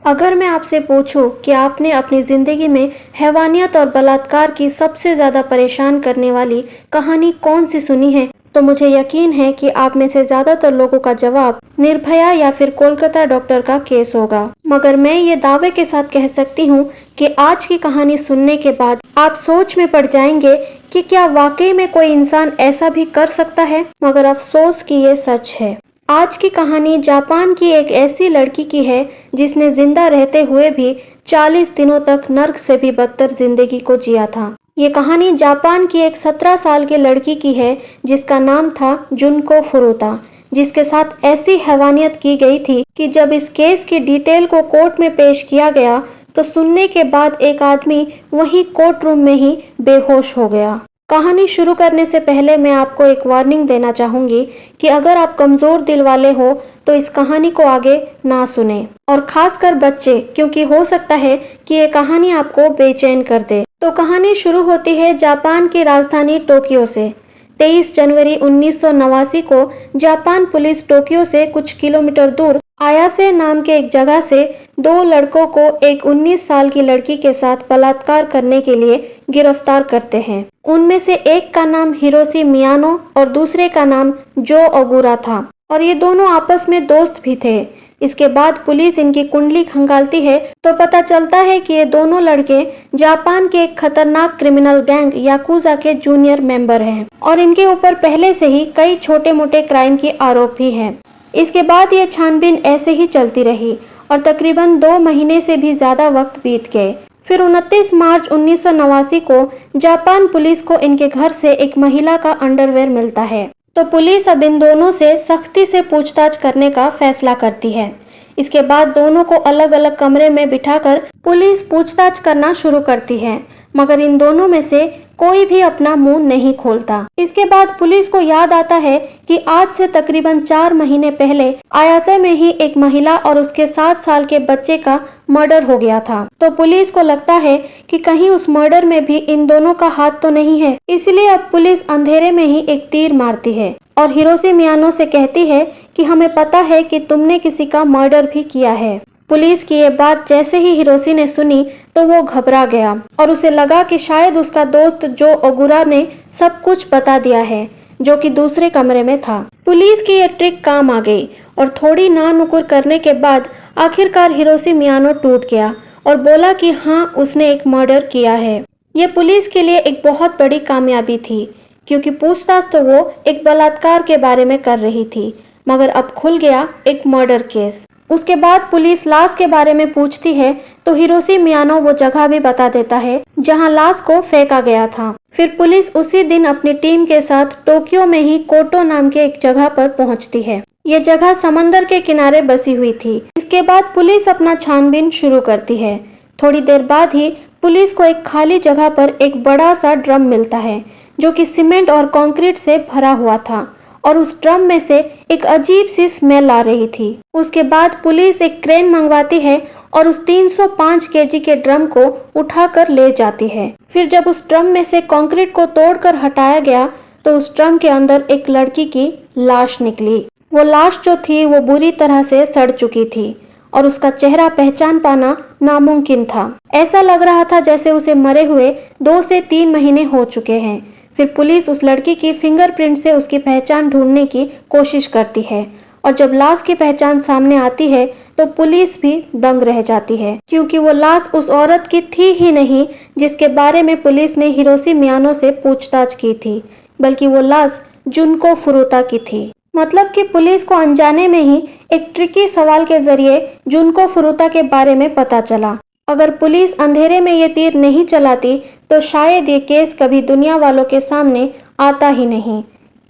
अगर मैं आपसे पूछूं कि आपने अपनी ज़िंदगी में हैवानियत और बलात्कार की सबसे ज़्यादा परेशान करने वाली कहानी कौन सी सुनी है, तो मुझे यकीन है कि आप में से ज़्यादातर लोगों का जवाब निर्भया या फिर कोलकाता डॉक्टर का केस होगा। मगर मैं ये दावे के साथ कह सकती हूँ कि आज की कहानी सुनने के बाद आप सोच में पड़ जाएंगे कि क्या वाकई में कोई इंसान ऐसा भी कर सकता है। मगर अफसोस कि ये सच है। आज की कहानी जापान की एक ऐसी लड़की की है जिसने जिंदा रहते हुए भी 40 दिनों तक नर्क से भी बदतर जिंदगी को जिया था। ये कहानी जापान की एक 17 साल की लड़की की है जिसका नाम था जुनको फुरुता, जिसके साथ ऐसी हैवानियत की गई थी कि जब इस केस की डिटेल को कोर्ट में पेश किया गया तो सुनने के बाद एक आदमी वहीं कोर्ट रूम में ही बेहोश हो गया। कहानी शुरू करने से पहले मैं आपको एक वार्निंग देना चाहूंगी कि अगर आप कमज़ोर दिल वाले हो तो इस कहानी को आगे ना सुने, और खासकर बच्चे, क्योंकि हो सकता है कि ये कहानी आपको बेचैन कर दे। तो कहानी शुरू होती है जापान की राजधानी टोक्यो से। 23 जनवरी 1989 को जापान पुलिस टोक्यो से कुछ किलोमीटर दूर आयासे नाम के एक जगह से दो लड़कों को एक 19 साल की लड़की के साथ बलात्कार करने के लिए गिरफ्तार करते हैं। उनमें से एक का नाम हिरोशी मियानो और दूसरे का नाम जो ओगुरा था, और ये दोनों आपस में दोस्त भी थे। इसके बाद पुलिस इनकी कुंडली खंगालती है तो पता चलता है कि ये दोनों लड़के जापान के एक खतरनाक क्रिमिनल गैंग याकुजा के जूनियर मेंबर हैं और इनके ऊपर पहले से ही कई छोटे मोटे क्राइम के आरोप भी हैं। इसके बाद ये छानबीन ऐसे ही चलती रही और तकरीबन 2 महीने से भी ज़्यादा वक्त बीत गए। फिर 29 मार्च 1989 को जापान पुलिस को इनके घर से एक महिला का अंडरवेयर मिलता है, तो पुलिस अब इन दोनों से सख्ती से पूछताछ करने का फैसला करती है। इसके बाद दोनों को अलग अलग कमरे में बिठाकर पुलिस पूछताछ करना शुरू करती है, मगर इन दोनों में से कोई भी अपना मुंह नहीं खोलता। इसके बाद पुलिस को याद आता है कि आज से तकरीबन 4 महीने पहले आयासे में ही एक महिला और उसके 7 साल के बच्चे का मर्डर हो गया था। तो पुलिस को लगता है कि कहीं उस मर्डर में भी इन दोनों का हाथ तो नहीं है, इसलिए अब पुलिस अंधेरे में ही एक तीर मारती है और हिरोशी मियानो से कहती है कि हमें पता है कि तुमने किसी का मर्डर भी किया है। पुलिस की ये बात जैसे ही हिरोशी ने सुनी तो वो घबरा गया और उसे लगा कि शायद उसका दोस्त जो ओगुरा ने सब कुछ बता दिया है, जो कि दूसरे कमरे में था। पुलिस की ये ट्रिक काम आ गई और थोड़ी नानुकुर करने के बाद आखिरकार हिरोशी मियानो टूट गया और बोला कि हाँ, उसने एक मर्डर किया है। ये पुलिस के लिए एक बहुत बड़ी कामयाबी थी, क्योंकि पूछताछ तो वो एक बलात्कार के बारे में कर रही थी, मगर अब खुल गया एक मर्डर केस। उसके बाद पुलिस लाश के बारे में पूछती है तो हिरोशी मियानो वो जगह भी बता देता है जहां लाश को फेंका गया था। फिर पुलिस उसी दिन अपनी टीम के साथ टोक्यो में ही कोटो नाम के एक जगह पर पहुंचती है। ये जगह समंदर के किनारे बसी हुई थी। इसके बाद पुलिस अपना छानबीन शुरू करती है। थोड़ी देर बाद ही पुलिस को एक खाली जगह पर एक बड़ा सा ड्रम मिलता है जो कि सीमेंट और कंक्रीट से भरा हुआ था और उस ड्रम में से एक अजीब सी स्मेल आ रही थी। उसके बाद पुलिस एक क्रेन मंगवाती है और उस 305 केजी के ड्रम को उठाकर ले जाती है। फिर जब उस ड्रम में से कंक्रीट को तोड़कर हटाया गया तो उस ड्रम के अंदर एक लड़की की लाश निकली। वो लाश जो थी वो बुरी तरह से सड़ चुकी थी और उसका चेहरा पहचान पाना नामुमकिन था। ऐसा लग रहा था जैसे उसे मरे हुए 2 से 3 महीने हो चुके हैं। फिर पुलिस उस लड़की की फिंगरप्रिंट से उसकी पहचान ढूंढने की कोशिश करती है और जब लाश की पहचान सामने आती है तो पुलिस भी दंग रह जाती है, क्योंकि वो लाश उस औरत की थी ही नहीं जिसके बारे में पुलिस ने हिरोशी मियानो से पूछताछ की थी, बल्कि वो लाश जुनको फुरुता की थी। मतलब कि पुलिस को अनजाने में ही एक ट्रिकी सवाल के जरिए जुनको फुरुता के बारे में पता चला। अगर पुलिस अंधेरे में ये तीर नहीं चलाती तो शायद ये केस कभी दुनिया वालों के सामने आता ही नहीं।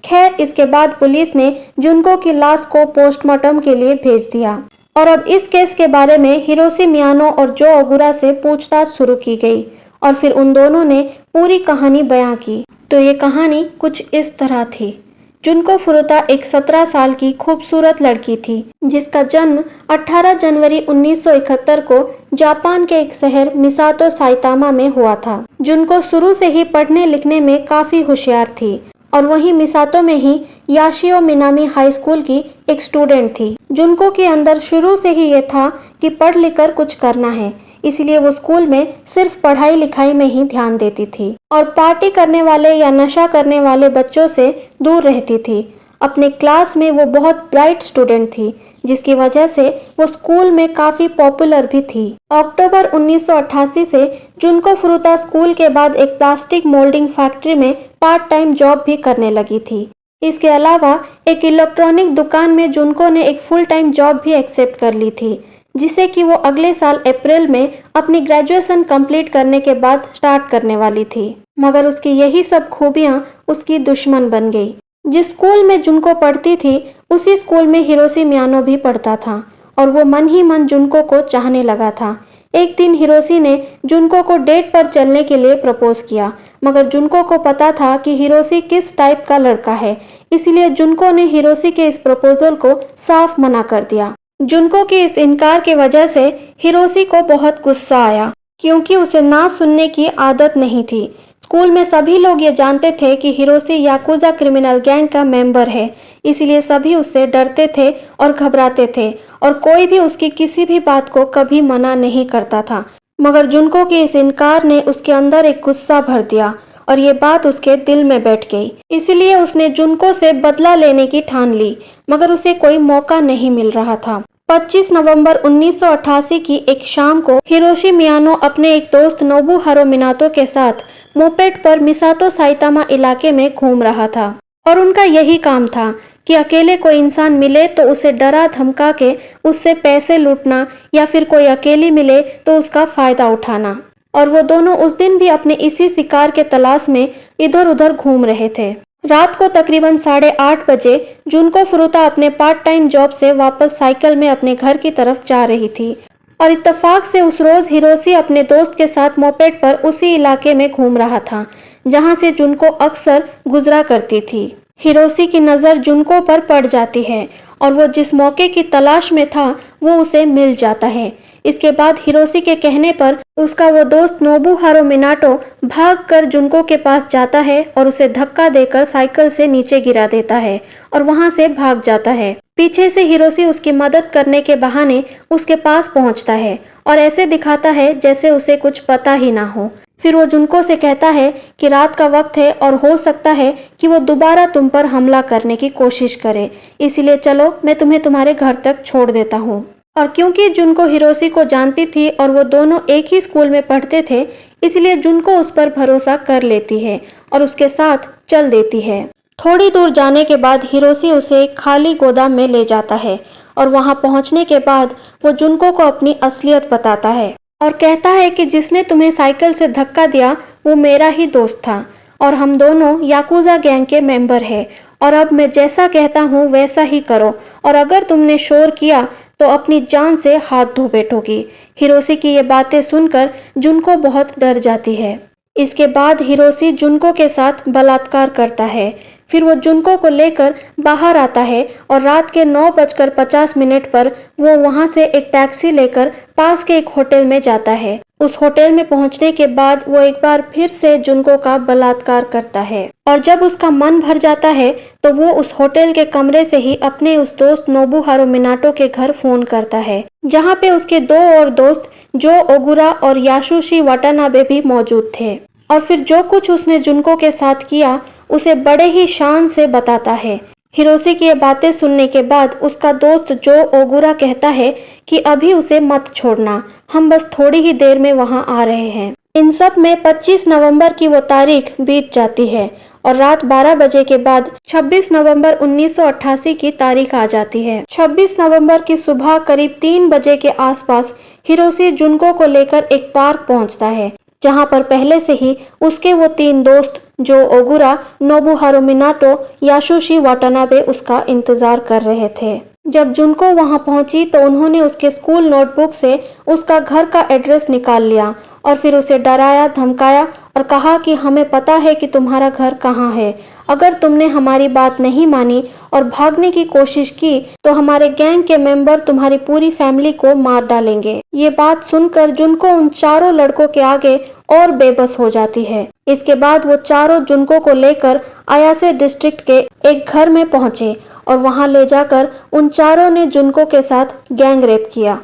खैर, इसके बाद पुलिस ने जुनको की लाश को पोस्टमार्टम के लिए भेज दिया और अब इस केस के बारे में हिरोशी मियानो और जो ओगुरा से पूछताछ शुरू की गई और फिर उन दोनों ने पूरी कहानी बयां की। तो ये कहानी कुछ इस तरह थी। जुनको फुरुता एक 17 साल की खूबसूरत लड़की थी जिसका जन्म 18 जनवरी 1971 को जापान के एक शहर मिसातो साइतामा में हुआ था। जुनको शुरू से ही पढ़ने लिखने में काफी होशियार थी और वहीं मिसातो में ही याशिओ मिनामी हाई स्कूल की एक स्टूडेंट थी। जुनको के अंदर शुरू से ही ये था कि पढ़ लिख कर कुछ करना है, इसलिए वो स्कूल में सिर्फ पढ़ाई लिखाई में ही ध्यान देती थी और पार्टी करने वाले या नशा करने वाले बच्चों से दूर रहती थी। अपने क्लास में वो बहुत ब्राइट स्टूडेंट थी, जिसकी वजह से वो स्कूल में काफ़ी पॉपुलर भी थी। अक्टूबर 1988 से जुनको फुरुता स्कूल के बाद एक प्लास्टिक मोल्डिंग फैक्ट्री में पार्ट टाइम जॉब भी करने लगी थी। इसके अलावा एक इलेक्ट्रॉनिक दुकान में जुनको ने एक फुल टाइम जॉब भी एक्सेप्ट कर ली थी, जिसे कि वो अगले साल अप्रैल में अपनी ग्रेजुएशन कंप्लीट करने के बाद स्टार्ट करने वाली थी। मगर उसकी यही सब खूबियाँ उसकी दुश्मन बन गई। जिस स्कूल में जुनको पढ़ती थी उसी स्कूल में हिरोशी मियानो भी पढ़ता था और वो मन ही मन जुनको को चाहने लगा था। एक दिन हिरोशी ने जुनको को डेट पर चलने के लिए प्रपोज किया, मगर जुनको को पता था कि हिरोशी किस टाइप का लड़का है, इसलिए जुनको ने हिरोशी के इस प्रपोजल को साफ मना कर दिया। जुनको के इस इनकार की वजह से हिरोशी को बहुत गुस्सा आया, क्योंकि उसे ना सुनने की आदत नहीं थी। स्कूल में सभी लोग ये जानते थे कि हिरोशी याकुजा क्रिमिनल गैंग का मेंबर है, इसलिए सभी उससे डरते थे और घबराते थे और कोई भी उसकी किसी भी बात को कभी मना नहीं करता था। मगर जुनको के इस इनकार ने उसके अंदर एक गुस्सा भर दिया और ये बात उसके दिल में बैठ गई। इसलिए उसने जुनको से बदला लेने की ठान ली, मगर उसे कोई मौका नहीं मिल रहा था। 25 नवंबर 1988 की एक शाम को हिरोशी मियानो अपने एक दोस्त नोबुहारो मिनातो के साथ मोपेड पर मिसातो साइतामा इलाके में घूम रहा था और उनका यही काम था कि अकेले कोई इंसान मिले तो उसे डरा धमका के उससे पैसे लूटना या फिर कोई अकेली मिले तो उसका फायदा उठाना। और वो दोनों उस दिन भी अपने इसी शिकार के तलाश में इधर उधर घूम रहे थे। रात को तकरीबन 8:30 बजे जुनको फुरुता अपने पार्ट टाइम जॉब से वापस साइकिल में अपने घर की तरफ जा रही थी और इत्तेफाक से उस रोज हिरोशी अपने दोस्त के साथ मोपेड पर उसी इलाके में घूम रहा था जहां से जुनको अक्सर गुजरा करती थी। हिरोशी की नज़र जुनको पर पड़ जाती है और वो जिस मौके की तलाश में था वो उसे मिल जाता है। इसके बाद हिरोशी के कहने पर उसका वो दोस्त नोबुहारो मिनाटो भागकर जुनको के पास जाता है और उसे धक्का देकर साइकिल से नीचे गिरा देता है और वहां से भाग जाता है। पीछे से हिरोशी उसकी मदद करने के बहाने उसके पास पहुंचता है और ऐसे दिखाता है जैसे उसे कुछ पता ही ना हो। फिर वो जुनको से कहता है कि रात का वक्त है और हो सकता है कि वो दोबारा तुम पर हमला करने की कोशिश करे, इसलिए चलो मैं तुम्हें तुम्हारे घर तक छोड़ देता हूँ। और क्योंकि जुनको हिरोशी को जानती थी और वो दोनों एक ही स्कूल में पढ़ते थे, इसलिए जुनको उस पर भरोसा कर लेती है और उसके साथ चल देती है। थोड़ी दूर जाने के बाद हिरोशी उसे एक खाली गोदाम में ले जाता है और वहां पहुंचने के बाद वो जुनको को अपनी असलियत बताता है और कहता है कि जिसने तुम्हें साइकिल से धक्का दिया वो मेरा ही दोस्त था और हम दोनों याकुजा गैंग के मेंबर हैं और अब मैं जैसा कहता हूँ वैसा ही करो और अगर तुमने शोर किया तो अपनी जान से हाथ धो बैठोगी। हिरोशी की ये बातें सुनकर जुनको बहुत डर जाती है। इसके बाद हिरोशी जुनको के साथ बलात्कार करता है। फिर वो जुनको को लेकर बाहर आता है और रात के 9:50 पर वो वहां से एक टैक्सी लेकर पास के एक होटल में जाता है। उस होटल में पहुंचने के बाद वो एक बार फिर से जुनको का बलात्कार करता है और जब उसका मन भर जाता है तो वो उस होटल के कमरे से ही अपने उस दोस्त नोबुहारो मिनाटो के घर फोन करता है, जहाँ पे उसके दो और दोस्त जो ओगुरा और यासुशी वाटानाबे भी मौजूद थे। और फिर जो कुछ उसने जुनको के साथ किया उसे बड़े ही शान से बताता है। हिरोशी की ये बातें सुनने के बाद उसका दोस्त जो ओगुरा कहता है कि अभी उसे मत छोड़ना, हम बस थोड़ी ही देर में वहां आ रहे हैं। इन सब में 25 नवंबर की वो तारीख बीत जाती है और रात 12 बजे के बाद 26 नवंबर 1988 की तारीख आ जाती है। 26 नवंबर की सुबह करीब 3 बजे के आसपास हिरोशी जुनको को लेकर एक पार्क पहुंचता है, जहां पर पहले से ही उसके वो 3 दोस्त जो ओगुरा, नोबुहारो मिनाटो, यासुशी वाटानाबे उसका इंतजार कर रहे थे। जब जुनको वहां पहुंची तो उन्होंने उसके स्कूल नोटबुक से उसका घर का एड्रेस निकाल लिया और फिर उसे डराया धमकाया और कहा कि हमें पता है कि तुम्हारा घर कहाँ है, अगर तुमने हमारी बात नहीं मानी और भागने की कोशिश की तो हमारे गैंग के मेंबर तुम्हारी पूरी फैमिली को मार डालेंगे। ये बात सुनकर जुनको उन चारों लड़कों के आगे और बेबस हो जाती है। इसके बाद वो चारों जुनको को लेकर अयासे डिस्ट्रिक्ट के एक घर में पहुंचे और वहां ले जाकर उन चारों ने जुनको के साथ गैंग रेप किया।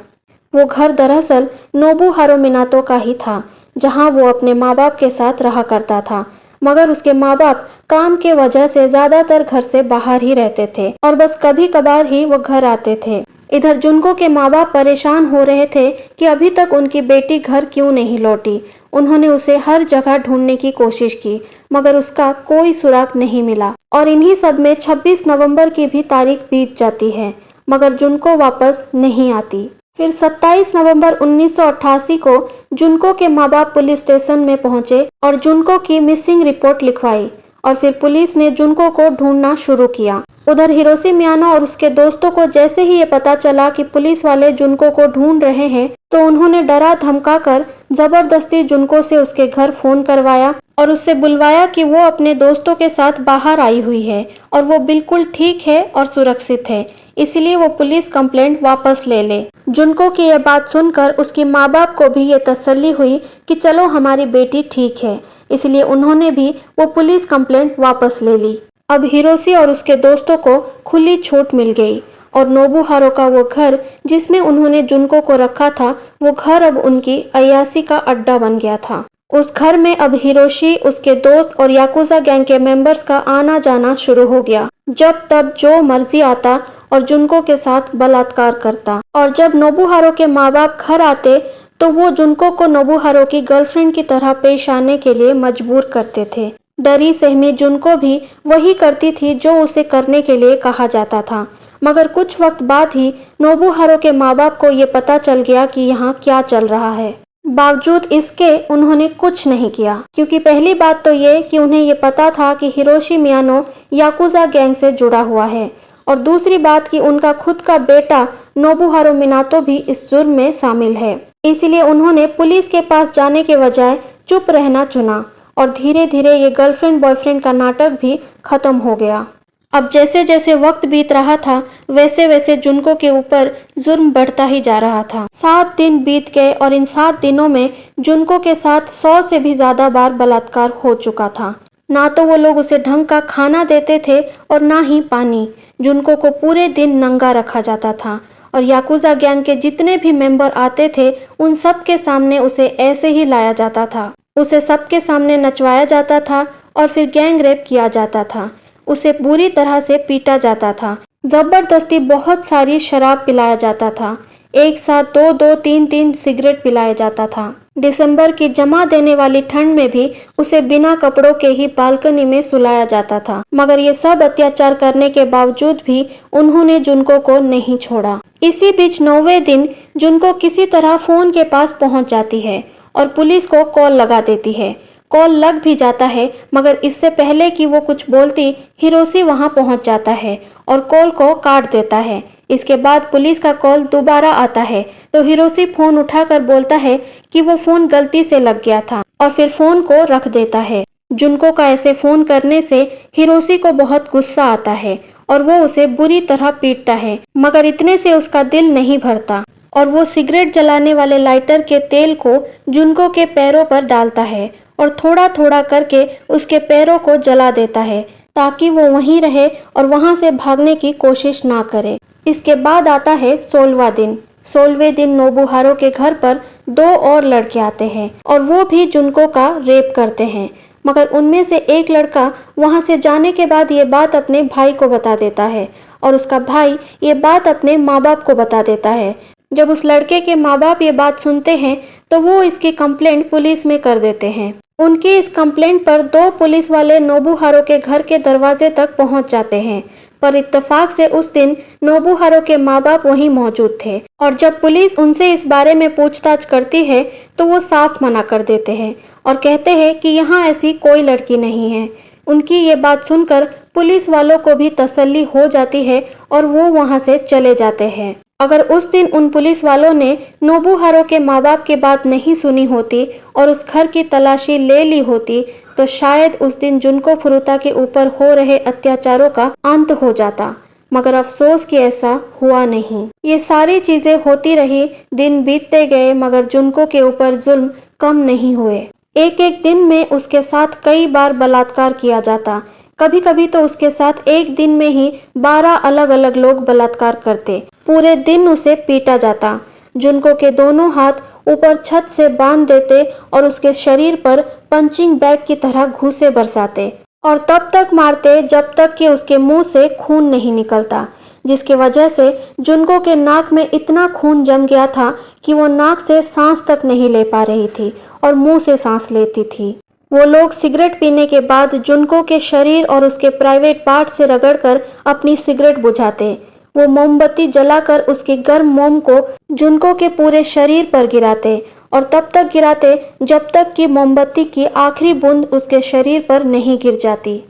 वो घर दरअसल नोबुहारो मिनातो का ही था, जहां वो अपने माँ बाप के साथ रहा करता था, मगर उसके माँ बाप काम के वजह से ज्यादातर घर से बाहर ही रहते थे और बस कभी कभार ही वो घर आते थे। इधर जुनको के माँ बाप परेशान हो रहे थे कि अभी तक उनकी बेटी घर क्यों नहीं लौटी। उन्होंने उसे हर जगह ढूंढने की कोशिश की, मगर उसका कोई सुराग नहीं मिला और इन्हीं सब में 26 नवंबर की भी तारीख बीत जाती है, मगर जुनको वापस नहीं आती। फिर 27 नवंबर 1988 को जुनको के माँ बाप पुलिस स्टेशन में पहुंचे और जुनको की मिसिंग रिपोर्ट लिखवाई और फिर पुलिस ने जुनको को ढूंढना शुरू किया। उधर हिरोशी मियानो और उसके दोस्तों को जैसे ही ये पता चला कि पुलिस वाले जुनको को ढूंढ रहे हैं तो उन्होंने डरा धमका कर जबरदस्ती जुनको से उसके घर फोन करवाया और उससे बुलवाया कि वो अपने दोस्तों के साथ बाहर आई हुई है और वो बिल्कुल ठीक है और सुरक्षित है, इसलिए वो पुलिस कंप्लेंट वापस ले ले। जुनको की यह बात सुनकर उसकी माँ बाप को भी ये तसल्ली हुई कि चलो हमारी बेटी ठीक है, इसलिए उन्होंने भी वो पुलिस कंप्लेंट वापस ले ली। अब हिरोशी और उसके दोस्तों को खुली छूट मिल गई और नोबुहारो का वो घर जिसमें उन्होंने जुनको को रखा था, वो घर अब उनकी अय्याशी का अड्डा बन गया था। उस घर में अब हिरोशी, उसके दोस्त और याकुजा गैंग के मेंबर्स का आना जाना शुरू हो गया। जब तब जो मर्जी आता और जुनको के साथ बलात्कार करता और जब नोबुहारो के माँ बाप घर आते तो वो जुनको को नोबुहारो की गर्लफ्रेंड की तरह पेश आने के लिए मजबूर करते थे। डरी सहमी जुनको भी वही करती थी जो उसे करने के लिए कहा जाता था, मगर कुछ वक्त बाद ही नोबुहारो के माँ बाप को ये पता चल गया कि यहाँ क्या चल रहा है। बावजूद इसके उन्होंने कुछ नहीं किया, क्योंकि पहली बात तो ये कि उन्हें ये पता था कि हिरोशी मियानो याकुजा गैंग से जुड़ा हुआ है और दूसरी बात कि उनका खुद का बेटा नोबुहारो मिनातो भी इस जुर्म में शामिल है। इसलिए उन्होंने पुलिस के पास जाने के बजाय चुप रहना चुना और धीरे धीरे ये गर्लफ्रेंड बॉयफ्रेंड का नाटक भी खत्म हो गया। अब जैसे जैसे वक्त बीत रहा था वैसे वैसे जुनको के ऊपर जुर्म बढ़ता ही जा रहा था। 7 दिन बीत गए और इन 7 दिनों में जुनको के साथ 100 से भी ज्यादा बार बलात्कार हो चुका था। ना तो वो लोग उसे ढंग का खाना देते थे और ना ही पानी। जुनको को पूरे दिन नंगा रखा जाता था और याकुजा गैंग के जितने भी मेंबर आते थे उन सब के सामने उसे ऐसे ही लाया जाता था। उसे सबके सामने नचवाया जाता था और फिर गैंग रेप किया जाता था। उसे बुरी तरह से पीटा जाता था। जबरदस्ती बहुत सारी शराब पिलाया जाता था। एक साथ 2-2, 3-3 सिगरेट पिलाया जाता था। दिसंबर की जमा देने वाली ठंड में भी उसे बिना कपड़ों के ही बालकनी में सुलाया जाता था। मगर ये सब अत्याचार करने के बावजूद भी उन्होंने जुनको को नहीं छोड़ा। इसी बीच 9वें दिन जुनको किसी तरह फोन के पास पहुंच जाती है और पुलिस को कॉल लगा देती है। कॉल लग भी जाता है, मगर इससे पहले कि वो कुछ बोलती हिरोशी वहां पहुंच जाता है और कॉल को काट देता है। इसके बाद पुलिस का कॉल दोबारा आता है तो हिरोशी फोन उठाकर बोलता है कि वो फोन गलती से लग गया था और फिर फोन को रख देता है। जुनको का ऐसे फोन करने से हिरोशी को बहुत गुस्सा आता है और वो उसे बुरी तरह पीटता है, मगर इतने से उसका दिल नहीं भरता और वो सिगरेट जलाने वाले लाइटर के तेल को जुनको के पैरों पर डालता है और थोड़ा थोड़ा करके उसके पैरों को जला देता है ताकि वो वहीं रहे और वहां से भागने की कोशिश ना करे। इसके बाद आता है 16वां दिन। 16वें दिन नोबुहारो के घर पर 2 और लड़के आते हैं और वो भी जुनको का रेप करते हैं, मगर उनमें से एक लड़का वहां से जाने के बाद ये बात अपने भाई को बता देता है और उसका भाई ये बात अपने माँ बाप को बता देता है। जब उस लड़के के माँ बाप ये बात सुनते हैं तो वो इसकी कंप्लेंट पुलिस में कर देते हैं। उनकी इस कंप्लेंट पर 2 पुलिस वाले नोबुहारो के घर के दरवाजे तक पहुंच जाते हैं, पर इत्तेफाक से उस दिन नोबुहारो के माँ बाप वहीं मौजूद थे और जब पुलिस उनसे इस बारे में पूछताछ करती है तो वो साफ मना कर देते हैं और कहते हैं कि यहाँ ऐसी कोई लड़की नहीं है। उनकी ये बात सुनकर पुलिस वालों को भी तसल्ली हो जाती है और वो वहाँ से चले जाते हैं। अगर उस दिन उन पुलिस वालों ने नोबुहारो के माँ बाप की बात नहीं सुनी होती और उस घर की तलाशी ले ली होती तो तो शायद उस दिन जुनको फुरुता के ऊपर हो रहे अत्याचारों का अंत हो जाता, मगर अफसोस कि ऐसा हुआ नहीं। ये सारी चीजें होती रही, दिन बीतते गए, मगर जुनको के ऊपर जुल्म कम नहीं हुए। एक एक दिन में उसके साथ कई बार बलात्कार किया जाता। कभी कभी तो उसके साथ एक दिन में ही 12 अलग अलग लोग बलात्कार करते। पूरे दिन उसे पीटा जाता। जुनको के दोनों हाथ ऊपर छत से बांध देते और उसके शरीर पर पंचिंग बैग की तरह घूंसे बरसाते और तब तक मारते जब तक कि उसके मुंह से खून नहीं निकलता, जिसकी वजह से जुनको के नाक में इतना खून जम गया था कि वो नाक से सांस तक नहीं ले पा रही थी और मुंह से सांस लेती थी। वो लोग सिगरेट पीने के बाद जुनको के शरीर और उसके प्राइवेट पार्ट से रगड़कर अपनी सिगरेट बुझाते। वो मोमबत्ती जलाकर उसके गर्म मोम को जुनको के पूरे शरीर पर गिराते और तब तक गिराते जब तक कि मोमबत्ती की आखिरी बूंद उसके शरीर पर नहीं गिर जाती।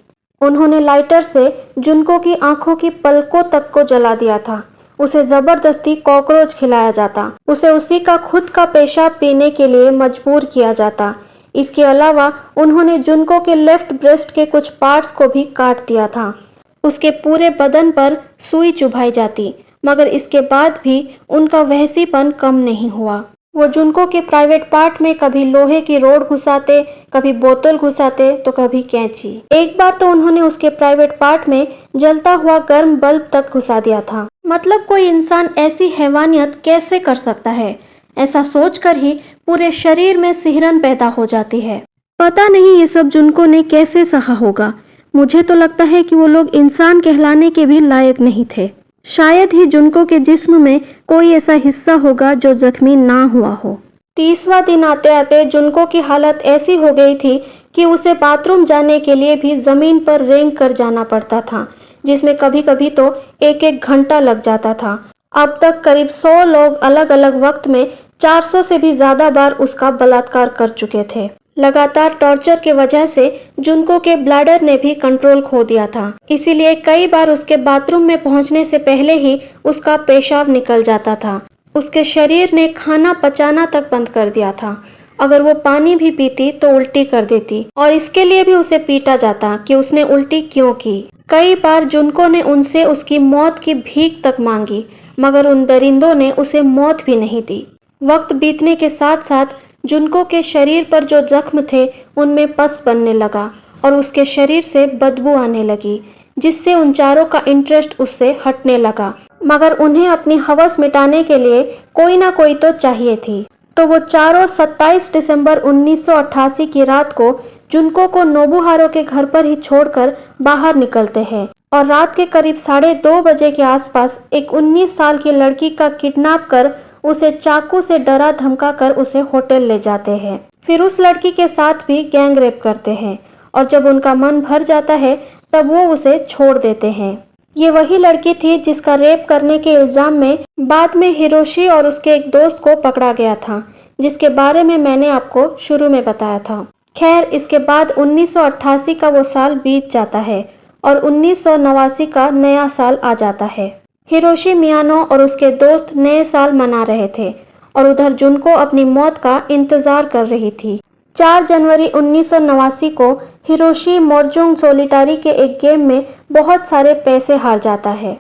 उन्होंने लाइटर से जुनको की आंखों की पलकों तक को जला दिया था। उसे जबरदस्ती कॉकरोच खिलाया जाता। उसे उसी का खुद का पेशाब पीने के लिए मजबूर किया जाता। इसके अलावा उन्होंने जुनको के लेफ्ट ब्रेस्ट के कुछ पार्ट्स को भी काट दिया था। उसके पूरे बदन पर सुई चुभाई जाती, मगर इसके बाद भी उनका वहसीपन कम नहीं हुआ। वो जुनको के प्राइवेट पार्ट में कभी लोहे की रोड घुसाते, कभी बोतल घुसाते तो कभी कैंची। एक बार तो उन्होंने उसके प्राइवेट पार्ट में जलता हुआ गर्म बल्ब तक घुसा दिया था। मतलब कोई इंसान ऐसी हैवानियत कैसे कर सकता है? ऐसा सोचकर ही पूरे शरीर में सिहरन पैदा हो जाती है। पता नहीं ये सब जुनको ने कैसे सहा होगा। मुझे तो लगता है कि वो लोग इंसान कहलाने के भी लायक नहीं थे। शायद ही जुनको के जिस्म में कोई ऐसा हिस्सा होगा जो जख्मी ना हुआ हो। 30वां दिन आते आते जुनको की हालत ऐसी हो गई थी कि उसे बाथरूम जाने के लिए भी जमीन पर रेंग कर जाना पड़ता था, जिसमें कभी कभी तो एक एक घंटा लग जाता था। अब तक करीब 100 लोग अलग अलग वक्त में 400 से भी ज्यादा बार उसका बलात्कार कर चुके थे। लगातार टॉर्चर की वजह से जुनको के ब्लैडर ने भी कंट्रोल खो दिया था, इसीलिए कई बार उसके बाथरूम में पहुंचने से पहले ही उसका पेशाब निकल जाता था। उसके शरीर ने खाना पचाना तक बंद कर दिया था। अगर वो पानी भी पीती तो उल्टी कर देती और इसके लिए भी उसे पीटा जाता कि उसने उल्टी क्यों की। कई बार जुनको ने उनसे उसकी मौत की भीख तक मांगी, मगर उन दरिंदों ने उसे मौत भी नहीं दी। वक्त बीतने के साथ साथ जुनको के शरीर पर जो जख्म थे उनमें पस बनने लगा और उसके शरीर से बदबू आने लगी, जिससे उन चारों का इंटरेस्ट उससे हटने लगा। मगर उन्हें अपनी हवस मिटाने के लिए कोई ना कोई तो चाहिए थी। तो वो चारों 27 दिसंबर 1988 की रात को जुनको को नोबुहारो के घर पर ही छोड़कर बाहर निकलते हैं और रात के करीब 2:30 बजे के आसपास एक 19 साल की लड़की का किडनैप कर उसे चाकू से डरा धमका कर उसे होटल ले जाते हैं। फिर उस लड़की के साथ भी गैंग रेप करते हैं और जब उनका मन भर जाता है तब वो उसे छोड़ देते हैं। ये वही लड़की थी जिसका रेप करने के इल्जाम में बाद में हिरोशी और उसके एक दोस्त को पकड़ा गया था, जिसके बारे में मैंने आपको शुरू में बताया था। खैर, इसके बाद 1988 का वो साल बीत जाता है और 1989 का नया साल आ जाता है। हिरोशी मियानो और उसके दोस्त नए साल मना रहे थे और उधर जुनको अपनी मौत का इंतजार कर रही थी। 4 जनवरी 1989 को हिरोशी मोरजुंग सोलिटारी के एक गेम में बहुत सारे पैसे हार जाता है,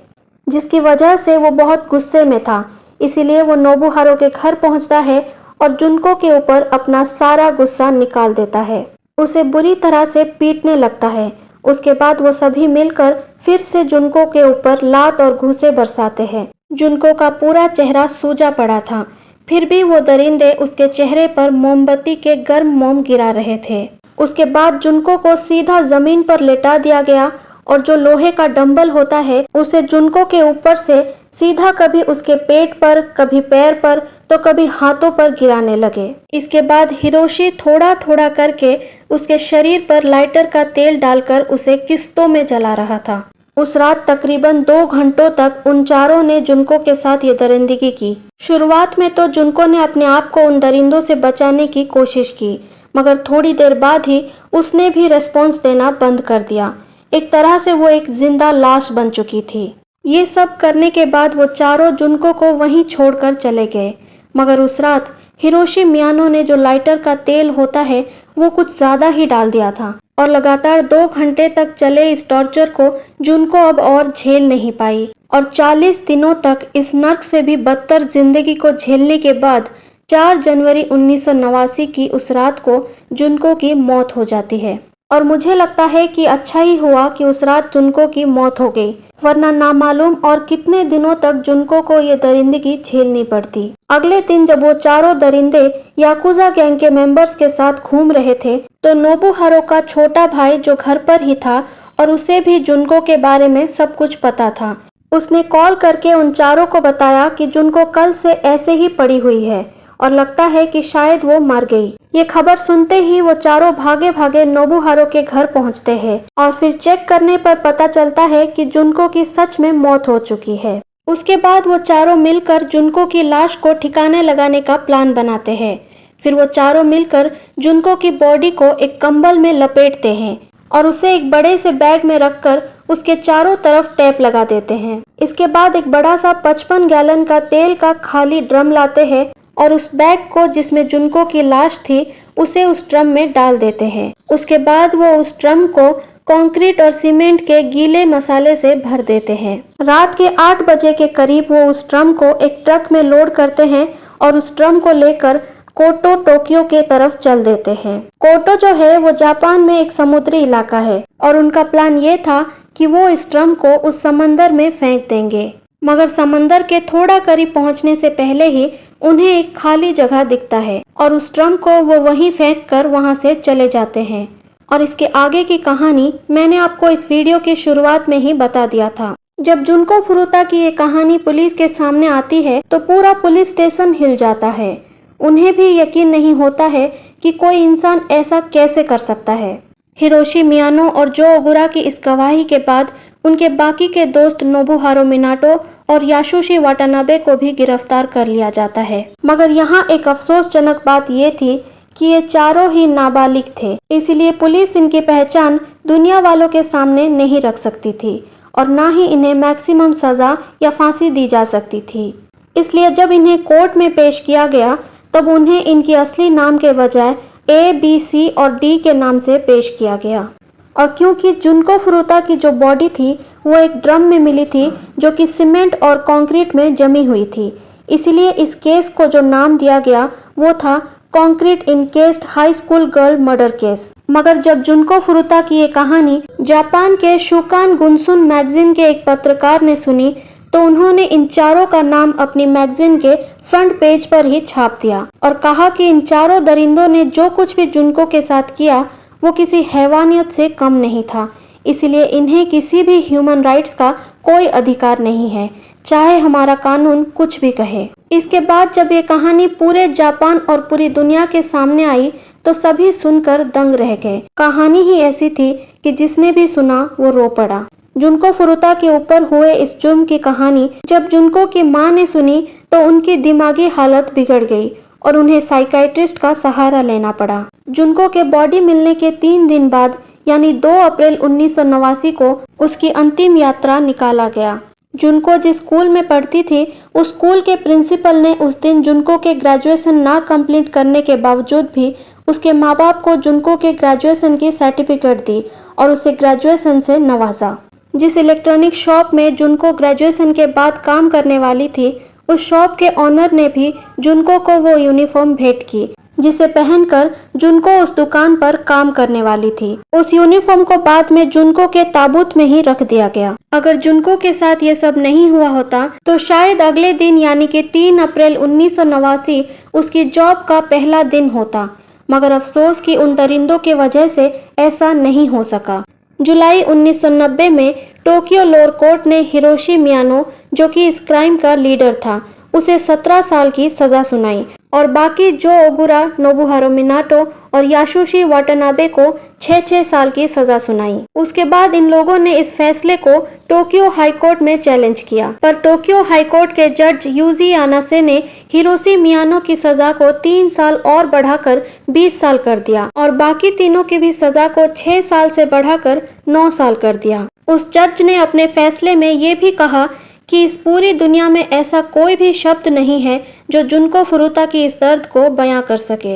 जिसकी वजह से वो बहुत गुस्से में था। इसीलिए वो नोबुहारो के घर पहुंचता है और जुनको के ऊपर अपना सारा गुस्सा निकाल देता है। उसे बुरी तरह से पीटने लगता है। उसके बाद वो सभी मिलकर फिर से जुनको के ऊपर लात और घूंसे बरसाते हैं। जुनको का पूरा चेहरा सूजा पड़ा था, फिर भी वो दरिंदे उसके चेहरे पर मोमबत्ती के गर्म मोम गिरा रहे थे। उसके बाद जुनको को सीधा जमीन पर लेटा दिया गया और जो लोहे का डंबल होता है उसे जुनको के ऊपर से सीधा कभी उसके पेट पर, कभी पैर पर तो कभी हाथों पर गिराने लगे। इसके बाद हिरोशी थोड़ा थोड़ा करके उसके शरीर पर लाइटर का तेल डालकर उसे किस्तों में जला रहा था। उस रात तकरीबन 2 घंटों तक उन चारों ने जुनको के साथ ये दरिंदगी की। शुरुआत में तो जुनको ने अपने आप को उन दरिंदों से बचाने की कोशिश की, मगर थोड़ी देर बाद ही उसने भी रिस्पॉन्स देना बंद कर दिया। एक तरह से वो एक जिंदा लाश बन चुकी थी। ये सब करने के बाद वो चारों जुनको को वहीं छोड़कर चले गए, मगर उस रात हिरोशी मियानो ने जो लाइटर का तेल होता है वो कुछ ज़्यादा ही डाल दिया था। और लगातार 2 घंटे तक चले इस टॉर्चर को जुनको अब और झेल नहीं पाई और 40 दिनों तक इस नर्क से भी बदतर जिंदगी को झेलने के बाद 4 जनवरी 1989 की उस रात को जुनको की मौत हो जाती है। और मुझे लगता है कि अच्छा ही हुआ कि उस रात जुनको की मौत हो गई, वरना नामालूम और कितने दिनों तक जुनको को ये दरिंदगी झेलनी पड़ती। अगले दिन जब वो चारों दरिंदे याकुजा गैंग के मेंबर्स के साथ घूम रहे थे तो नोबुहारो का छोटा भाई जो घर पर ही था और उसे भी जुनको के बारे में सब कुछ पता था, उसने कॉल करके उन चारों को बताया कि जुनको कल से ऐसे ही पड़ी हुई है और लगता है कि शायद वो मर गई। ये खबर सुनते ही वो चारों भागे भागे नोबुहारो के घर पहुंचते हैं और फिर चेक करने पर पता चलता है कि जुनको की सच में मौत हो चुकी है। उसके बाद वो चारों मिलकर जुनको की लाश को ठिकाने लगाने का प्लान बनाते हैं। फिर वो चारों मिलकर जुनको की बॉडी को एक कंबल में लपेटते हैं और उसे एक बड़े से बैग में रखकर उसके चारों तरफ टेप लगा देते हैं। इसके बाद एक बड़ा सा 55 गैलन का तेल का खाली ड्रम लाते हैं और उस बैग को जिसमें जुनको की लाश थी उसे उस ड्रम में डाल देते हैं। उसके बाद वो उस ड्रम को कंक्रीट और सीमेंट के गीले मसाले से भर देते हैं। रात के 8 बजे के करीब वो उस ड्रम को एक ट्रक में लोड करते हैं और उस ड्रम को लेकर कोटो टोक्यो के तरफ चल देते हैं। कोटो जो है वो जापान में एक समुद्री इलाका है और उनका प्लान ये था कि वो इस ड्रम को उस समंदर में फेंक देंगे, मगर समंदर के थोड़ा करीब पहुंचने से पहले ही उन्हें एक खाली जगह दिखता है और उस ड्रम को वो वहीं फेंक कर वहां से चले जाते हैं। और इसके आगे की कहानी मैंने आपको इस वीडियो की शुरुआत में ही बता दिया था। जब जुनको फुरुता की ये कहानी पुलिस के सामने आती है तो पूरा पुलिस स्टेशन हिल जाता है। उन्हें भी यकीन नहीं होता है कि कोई इंसान ऐसा कैसे कर सकता है। हिरोशी मियानो और जो ओगुरा की इस गवाही के बाद उनके बाकी के दोस्त नोबुहारो मिनाटो और यासुशी वाटानाबे को भी गिरफ्तार कर लिया जाता है। मगर यहाँ एक अफसोसजनक बात ये थी कि ये चारों ही नाबालिग थे, इसलिए पुलिस इनकी पहचान दुनिया वालों के सामने नहीं रख सकती थी और ना ही इन्हें मैक्सिमम सजा या फांसी दी जा सकती थी। इसलिए जब इन्हें कोर्ट में पेश किया गया तब उन्हें इनकी असली नाम के बजाय A, B, C और D के नाम से पेश किया गया। और क्योंकि जुनको फुरुता की जो बॉडी थी वो एक ड्रम में मिली थी जो कि सीमेंट और कंक्रीट में जमी हुई थी, इसलिए इस केस को जो नाम दिया गया वो था concrete encased high school girl murder case. मगर जब जुनको फुरुता की ये कहानी जापान के शुकान गुनसुन मैगजीन के एक पत्रकार ने सुनी तो उन्होंने इन चारों का नाम अपनी मैगजीन के फ्रंट पेज पर ही छाप दिया और कहा कि इन चारों दरिंदों ने जो कुछ भी जुनको के साथ किया वो किसी हैवानियत से कम नहीं था, इसलिए इन्हें किसी भी ह्यूमन राइट्स का कोई अधिकार नहीं है, चाहे हमारा कानून कुछ भी कहे। इसके बाद जब ये कहानी पूरे जापान और पूरी दुनिया के सामने आई तो सभी सुनकर दंग रह गए। कहानी ही ऐसी थी कि जिसने भी सुना वो रो पड़ा। जुनको फुरुता के ऊपर हुए इस जुर्म की कहानी जब जुनको की मां ने सुनी तो उनकी दिमागी हालत बिगड़ गई और उन्हें साइकियाट्रिस्ट का सहारा लेना पड़ा। जुनको के बॉडी मिलने के 3 दिन बाद यानी 2 अप्रैल 1989 को उसकी अंतिम यात्रा निकाला गया। जुनको जिस स्कूल में पढ़ती थी उस स्कूल के प्रिंसिपल ने उस दिन जुनको के ग्रेजुएशन ना कंप्लीट करने के बावजूद भी उसके माँ बाप को जुनको के ग्रेजुएशन की सर्टिफिकेट दी और उसे ग्रेजुएशन से नवाजा। जिस इलेक्ट्रॉनिक शॉप में जुनको ग्रेजुएशन के बाद काम करने वाली थी उस शॉप के ऑनर ने भी जुनको को वो यूनिफॉर्म भेंट की जिसे पहनकर जुनको उस दुकान पर काम करने वाली थी। उस यूनिफॉर्म को बाद में जुनको के ताबूत में ही रख दिया गया। अगर जुनको के साथ ये सब नहीं हुआ होता तो शायद अगले दिन यानी कि 3 अप्रैल 1989 उसकी जॉब का पहला दिन होता, मगर अफसोस कि उन दरिंदों की वजह से ऐसा नहीं हो सका। जुलाई 1990 में टोक्यो लोअर कोर्ट ने हिरोशी मियानो जो कि इस क्राइम का लीडर था उसे 17 साल की सजा सुनाई और बाकी जो ओगुरा, नोबुहारो मिनाटो और यासुशी वाटानाबे को 6-6 साल की सजा सुनाई। उसके बाद इन लोगों ने इस फैसले को टोक्यो हाई कोर्ट में चैलेंज किया, पर टोक्यो हाई कोर्ट के जज यूजी यानासे ने हिरोशी मियानो की सजा को 3 साल और बढ़ाकर 20 साल कर दिया और बाकी तीनों की भी सजा को 6 साल से बढ़ाकर 9 साल कर दिया। उस जज ने अपने फैसले में ये भी कहा कि इस पूरी दुनिया में ऐसा कोई भी शब्द नहीं है जो जुनको फुरुता की इस दर्द को बयां कर सके।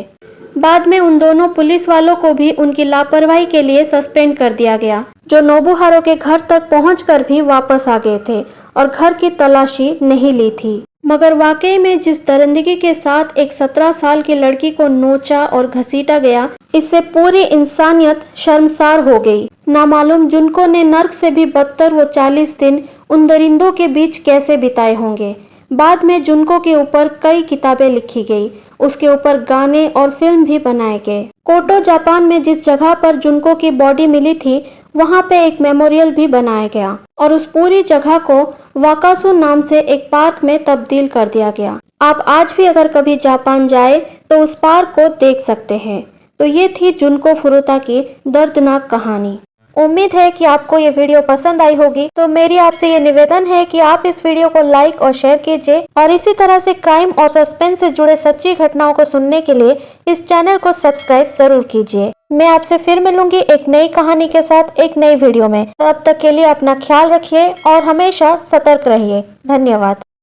बाद में उन दोनों पुलिस वालों को भी उनकी लापरवाही के लिए सस्पेंड कर दिया गया, जो नोबुहारो के घर तक पहुंचकर भी वापस आ गए थे और घर की तलाशी नहीं ली थी। मगर वाकई में जिस दरिंदगी के साथ एक 17 साल की लड़की को नोचा और घसीटा गया, इससे पूरी इंसानियत शर्मसार हो गई। नामालूम जुनको ने नर्क से भी बदतर वो 40 दिन उन दरिंदों के बीच कैसे बिताए होंगे। बाद में जुनको के ऊपर कई किताबें लिखी गई, उसके ऊपर गाने और फिल्म भी बनाए गए। कोटो जापान में जिस जगह पर जुनको की बॉडी मिली थी, वहाँ पे एक मेमोरियल भी बनाया गया और उस पूरी जगह को वाकासु नाम से एक पार्क में तब्दील कर दिया गया। आप आज भी अगर कभी जापान जाए तो उस पार्क को देख सकते हैं। तो ये थी जुनको फुरुता की दर्दनाक कहानी। उम्मीद है कि आपको ये वीडियो पसंद आई होगी। तो मेरी आपसे ये निवेदन है कि आप इस वीडियो को लाइक और शेयर कीजिए और इसी तरह से क्राइम और सस्पेंस से जुड़े सच्ची घटनाओं को सुनने के लिए इस चैनल को सब्सक्राइब जरूर कीजिए। मैं आपसे फिर मिलूंगी एक नई कहानी के साथ एक नई वीडियो में। तब तक के लिए अपना ख्याल रखिए और हमेशा सतर्क रहिए। धन्यवाद।